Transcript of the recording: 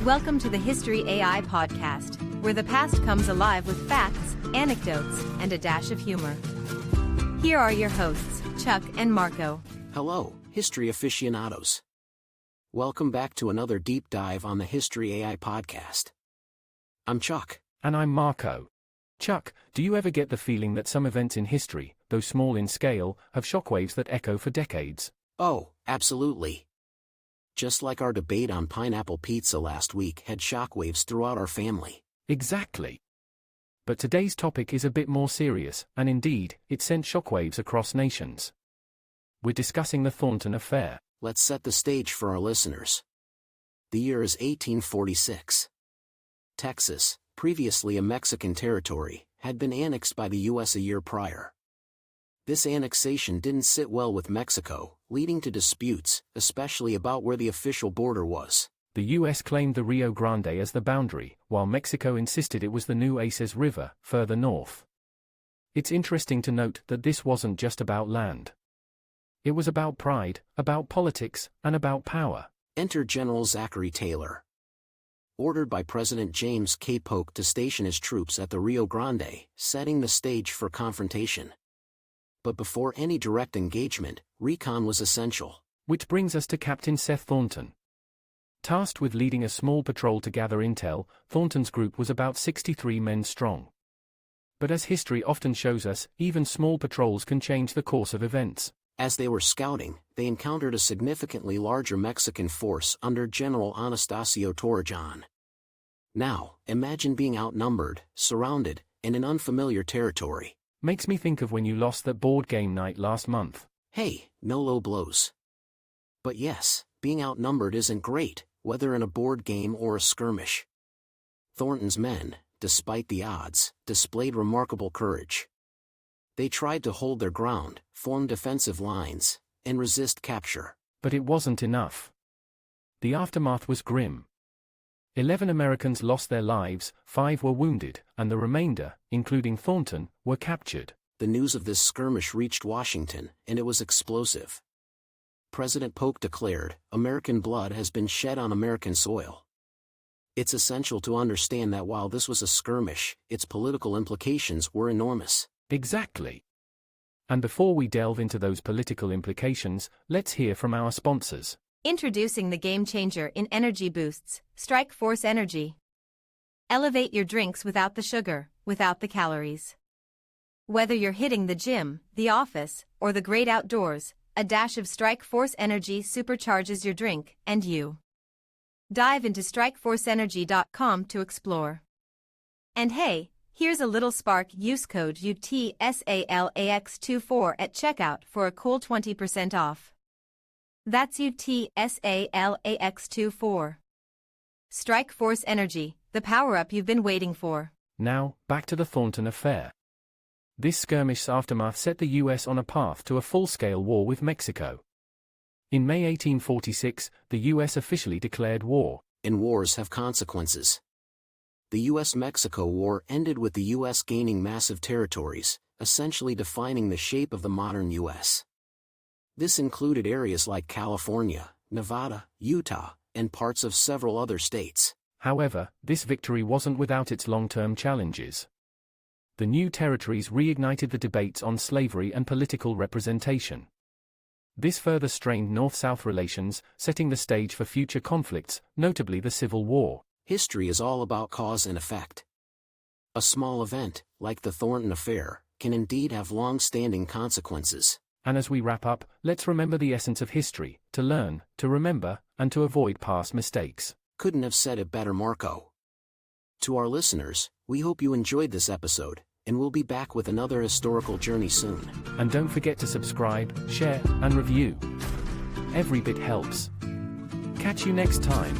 Welcome to the History AI podcast, where the past comes alive with facts, anecdotes, and a dash of humor. Here are your hosts, Chuck and Marco. Hello, history aficionados. Welcome back to another deep dive on the History AI podcast. I'm Chuck. And I'm Marco. Chuck, do you ever get the feeling that some events in history, though small in scale, have shockwaves that echo for decades? Oh, absolutely. Just like our debate on pineapple pizza last week had shockwaves throughout our family. Exactly. But today's topic is a bit more serious, and indeed, it sent shockwaves across nations. We're discussing the Thornton Affair. Let's set the stage for our listeners. The year is 1846. Texas, previously a Mexican territory, had been annexed by the U.S. a year prior. This annexation didn't sit well with Mexico, leading to disputes, especially about where the official border was. The U.S. claimed the Rio Grande as the boundary, while Mexico insisted it was the Nueces River, further north. It's interesting to note that this wasn't just about land. It was about pride, about politics, and about power. Enter General Zachary Taylor. Ordered by President James K. Polk to station his troops at the Rio Grande, setting the stage for confrontation. But before any direct engagement, recon was essential. Which brings us to Captain Seth Thornton. Tasked with leading a small patrol to gather intel, Thornton's group was about 63 men strong. But as history often shows us, even small patrols can change the course of events. As they were scouting, they encountered a significantly larger Mexican force under General Anastasio Torrejon. Now, imagine being outnumbered, surrounded, and in unfamiliar territory. Makes me think of when you lost that board game night last month. Hey, no low blows. But yes, being outnumbered isn't great, whether in a board game or a skirmish. Thornton's men, despite the odds, displayed remarkable courage. They tried to hold their ground, form defensive lines, and resist capture. But it wasn't enough. The aftermath was grim. 11 Americans lost their lives, 5 were wounded, and the remainder, including Thornton, were captured. The news of this skirmish reached Washington, and it was explosive. President Polk declared, "American blood has been shed on American soil." It's essential to understand that while this was a skirmish, its political implications were enormous. Exactly. And before we delve into those political implications, let's hear from our sponsors. Introducing the game changer in energy boosts, Strike Force Energy. Elevate your drinks without the sugar, without the calories. Whether you're hitting the gym, the office, or the great outdoors, a dash of Strike Force Energy supercharges your drink and you. Dive into strikeforceenergy.com to explore. And hey, here's a little spark. Use code UTSALAX24 at checkout for a cool 20% off. That's UTSALAX24. Strike Force Energy, the power-up you've been waiting for. Now, back to the Thornton Affair. This skirmish's aftermath set the U.S. on a path to a full-scale war with Mexico. In May 1846, the U.S. officially declared war. And wars have consequences. The U.S.-Mexico War ended with the U.S. gaining massive territories, essentially defining the shape of the modern U.S. This included areas like California, Nevada, Utah, and parts of several other states. However, this victory wasn't without its long-term challenges. The new territories reignited the debates on slavery and political representation. This further strained North-South relations, setting the stage for future conflicts, notably the Civil War. History is all about cause and effect. A small event, like the Thornton Affair, can indeed have long-standing consequences. And as we wrap up, let's remember the essence of history: to learn, to remember, and to avoid past mistakes. Couldn't have said it better, Marco. To our listeners, we hope you enjoyed this episode, and we'll be back with another historical journey soon. And don't forget to subscribe, share, and review. Every bit helps. Catch you next time.